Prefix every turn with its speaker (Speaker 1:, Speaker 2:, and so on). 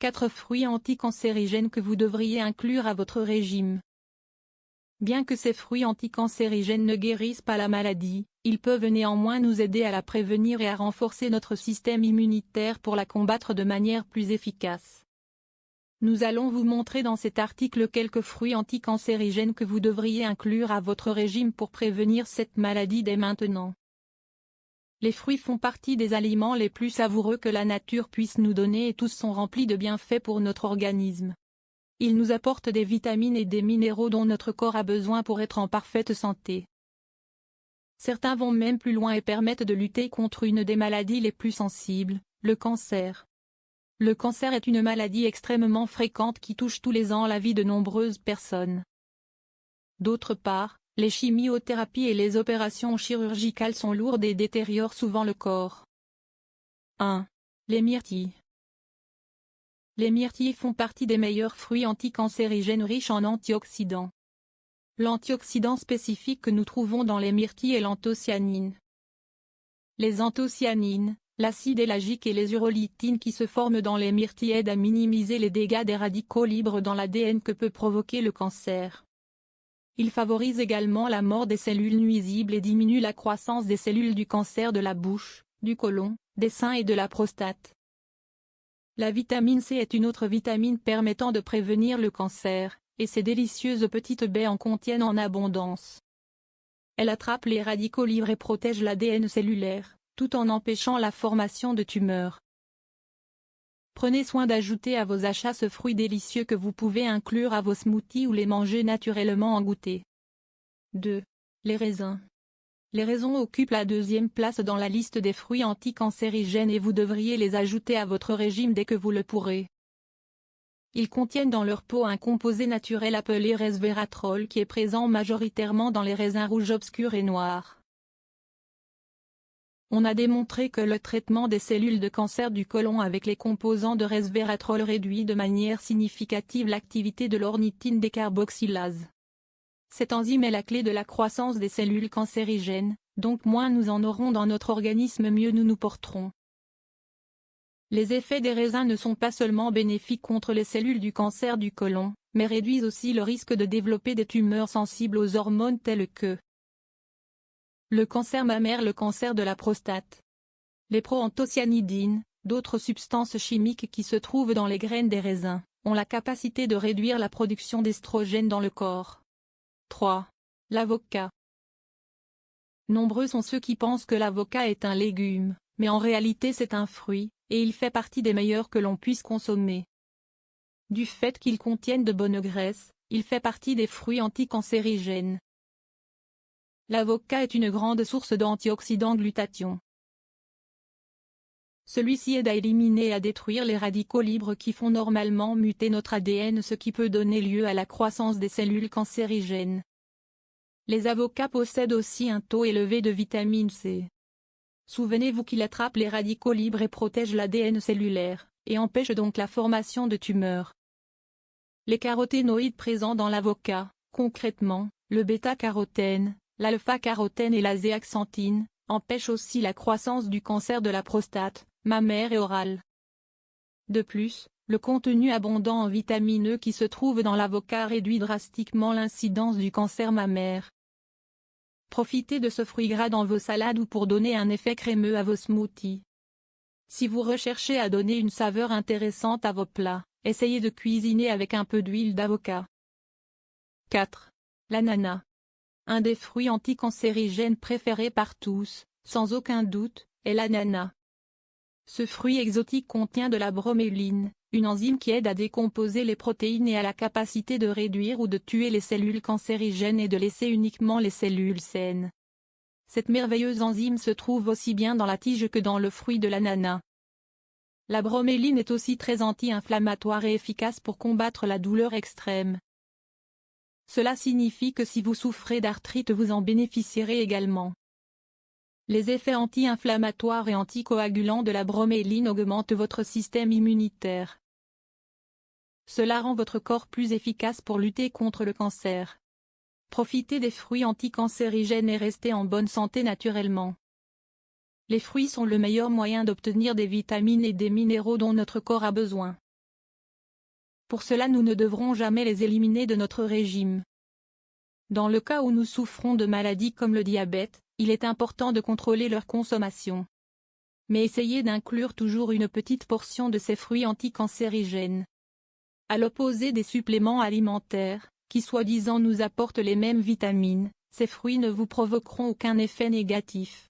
Speaker 1: 4 fruits anticancérigènes que vous devriez inclure à votre régime. Bien que ces fruits anticancérigènes ne guérissent pas la maladie, ils peuvent néanmoins nous aider à la prévenir et à renforcer notre système immunitaire pour la combattre de manière plus efficace. Nous allons vous montrer dans cet article quelques fruits anticancérigènes que vous devriez inclure à votre régime pour prévenir cette maladie dès maintenant. Les fruits font partie des aliments les plus savoureux que la nature puisse nous donner et tous sont remplis de bienfaits pour notre organisme. Ils nous apportent des vitamines et des minéraux dont notre corps a besoin pour être en parfaite santé. Certains vont même plus loin et permettent de lutter contre une des maladies les plus sensibles, le cancer. Le cancer est une maladie extrêmement fréquente qui touche tous les ans la vie de nombreuses personnes. D'autre part, les chimiothérapies et les opérations chirurgicales sont lourdes et détériorent souvent le corps. 1. Les myrtilles. Les myrtilles font partie des meilleurs fruits anticancérigènes riches en antioxydants. L'antioxydant spécifique que nous trouvons dans les myrtilles est l'anthocyanine. Les anthocyanines, l'acide éllagique et les urolitines qui se forment dans les myrtilles aident à minimiser les dégâts des radicaux libres dans l'ADN que peut provoquer le cancer. Ils favorisent également la mort des cellules nuisibles et diminuent la croissance des cellules du cancer de la bouche, du côlon, des seins et de la prostate. La vitamine C est une autre vitamine permettant de prévenir le cancer, et ces délicieuses petites baies en contiennent en abondance. Elle attrape les radicaux libres et protège l'ADN cellulaire, tout en empêchant la formation de tumeurs. Prenez soin d'ajouter à vos achats ce fruit délicieux que vous pouvez inclure à vos smoothies ou les manger naturellement en goûter. 2. Les raisins. Les raisins occupent la 2e place dans la liste des fruits anticancérigènes et vous devriez les ajouter à votre régime dès que vous le pourrez. Ils contiennent dans leur peau un composé naturel appelé resveratrol qui est présent majoritairement dans les raisins rouges obscurs et noirs. On a démontré que le traitement des cellules de cancer du côlon avec les composants de resveratrol réduit de manière significative l'activité de l'ornithine décarboxylase. Cette enzyme est la clé de la croissance des cellules cancérigènes, donc moins nous en aurons dans notre organisme mieux nous nous porterons. Les effets des raisins ne sont pas seulement bénéfiques contre les cellules du cancer du côlon, mais réduisent aussi le risque de développer des tumeurs sensibles aux hormones telles que le cancer mammaire, le cancer de la prostate. Les proanthocyanidines, d'autres substances chimiques qui se trouvent dans les graines des raisins, ont la capacité de réduire la production d'estrogène dans le corps. 3. L'avocat. Nombreux sont ceux qui pensent que l'avocat est un légume, mais en réalité c'est un fruit, et il fait partie des meilleurs que l'on puisse consommer. Du fait qu'il contienne de bonnes graisses, il fait partie des fruits anticancérigènes. L'avocat est une grande source d'antioxydant glutathion. Celui-ci aide à éliminer et à détruire les radicaux libres qui font normalement muter notre ADN, ce qui peut donner lieu à la croissance des cellules cancérigènes. Les avocats possèdent aussi un taux élevé de vitamine C. Souvenez-vous qu'il attrape les radicaux libres et protège l'ADN cellulaire, et empêche donc la formation de tumeurs. Les caroténoïdes présents dans l'avocat, concrètement, le bêta-carotène, l'alpha-carotène et la zéaxanthine, empêchent aussi la croissance du cancer de la prostate, mammaire et orale. De plus, le contenu abondant en vitamine E qui se trouve dans l'avocat réduit drastiquement l'incidence du cancer mammaire. Profitez de ce fruit gras dans vos salades ou pour donner un effet crémeux à vos smoothies. Si vous recherchez à donner une saveur intéressante à vos plats, essayez de cuisiner avec un peu d'huile d'avocat. 4. L'ananas. Un des fruits anticancérigènes préférés par tous, sans aucun doute, est l'ananas. Ce fruit exotique contient de la broméline, une enzyme qui aide à décomposer les protéines et a la capacité de réduire ou de tuer les cellules cancérigènes et de laisser uniquement les cellules saines. Cette merveilleuse enzyme se trouve aussi bien dans la tige que dans le fruit de l'ananas. La broméline est aussi très anti-inflammatoire et efficace pour combattre la douleur extrême. Cela signifie que si vous souffrez d'arthrite vous en bénéficierez également. Les effets anti-inflammatoires et anticoagulants de la broméline augmentent votre système immunitaire. Cela rend votre corps plus efficace pour lutter contre le cancer. Profitez des fruits anticancérigènes et restez en bonne santé naturellement. Les fruits sont le meilleur moyen d'obtenir des vitamines et des minéraux dont notre corps a besoin. Pour cela nous ne devrons jamais les éliminer de notre régime. Dans le cas où nous souffrons de maladies comme le diabète, il est important de contrôler leur consommation. Mais essayez d'inclure toujours une petite portion de ces fruits anticancérigènes. À l'opposé des suppléments alimentaires, qui soi-disant nous apportent les mêmes vitamines, ces fruits ne vous provoqueront aucun effet négatif.